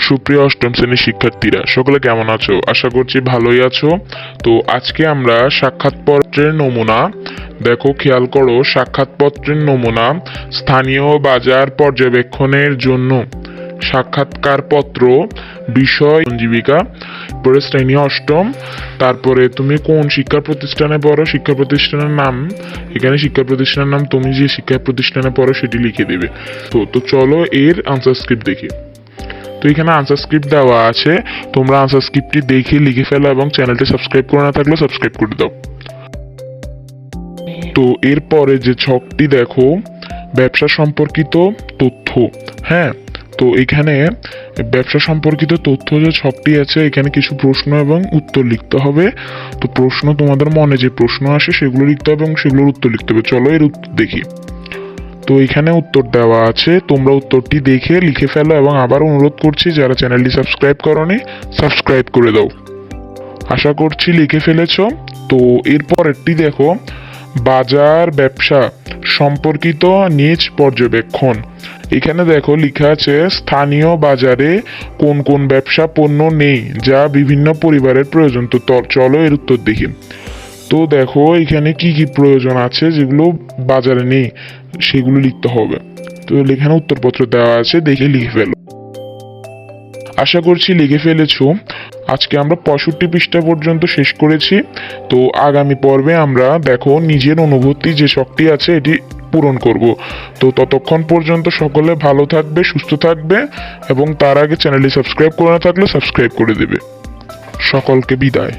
সুপ্রিয় অষ্টম শ্রেণীর শিক্ষার্থীরা সকলে কেমন আছো? আশা করছি ভালোই আছো। তো আজকে আমরা সাক্ষাৎপত্রের নমুনা, দেখো খেয়াল করো, সাক্ষাৎপত্রের নমুনা, স্থানীয় বাজার পর্যবেক্ষণের জন্য সাক্ষাৎকারপত্র, বিষয় জীবিকা, পরে শ্রেণী অষ্টম, তারপরে তুমি কোন শিক্ষা প্রতিষ্ঠানে পড়ো, শিক্ষা প্রতিষ্ঠানের নাম, এখানে শিক্ষা প্রতিষ্ঠানের নাম তুমি যে শিক্ষা প্রতিষ্ঠানে পড়ো সেটি লিখে দেবে। তো চলো এর আনসার স্ক্রিপ্ট দেখি। তো এখানে আনসার স্ক্রিপ্ট দেওয়া আছে, তোমরা আনসার স্ক্রিপ্টটি দেখে লিখে ফেলো এবং চ্যানেলটি সাবস্ক্রাইব করে না থাকলে সাবস্ক্রাইব করে দাও। তো এরপরে যে ছকটি দেখো, ব্যবসা সম্পর্কিত তথ্য। হ্যাঁ, তো এখানে ব্যবসা সম্পর্কিত তথ্য যে ছকটি আছে, এখানে কিছু প্রশ্ন এবং উত্তর লিখতে হবে। তো প্রশ্ন, তোমাদের মনে যে প্রশ্ন আসে সেগুলো লিখতে হবে এবং সেগুলোর উত্তর লিখতে হবে। চলো এর উত্তর দেখি। তো এখানে উত্তর দেওয়া আছে, তোমরা উত্তরটি দেখে লিখে ফেলো এবং আবার অনুরোধ করছি যারা চ্যানেলটি সাবস্ক্রাইব করোনি সাবস্ক্রাইব করে দাও। আশা করছি লিখে ফেলেছো। তো এরপরেরটি দেখো, বাজার ব্যবসা সম্পর্কিত নিজ পর্যবেক্ষণ। এখানে দেখো লেখা আছে স্থানীয় বাজারে কোন কোন ব্যবসা পণ্য নেই যা বিভিন্ন পরিবারের প্রয়োজন। তো চলো এর উত্তর দেখি। তো দেখো এখানে কি কি প্রয়োজন আছে যেগুলো বাজারে নেই সেগুলো লিখতে হবে। তো এখানে উত্তরপত্র দেওয়া আছে, দেখে লিখে ফেলো। আশা করছি লিখে ফেলেছো। আজকে আমরা 65 পৃষ্ঠা পর্যন্ত শেষ করেছি। তো আগামী পর্বে আমরা দেখো নিজের অনুভূতি যে শক্তি আছে এটি পূরণ করব। তো ততক্ষণ পর্যন্ত সকলে ভালো থাকবে, সুস্থ থাকবে এবং তার আগে চ্যানেলটি সাবস্ক্রাইব করে না থাকলে সাবস্ক্রাইব করে দেবে। সকলকে বিদায়।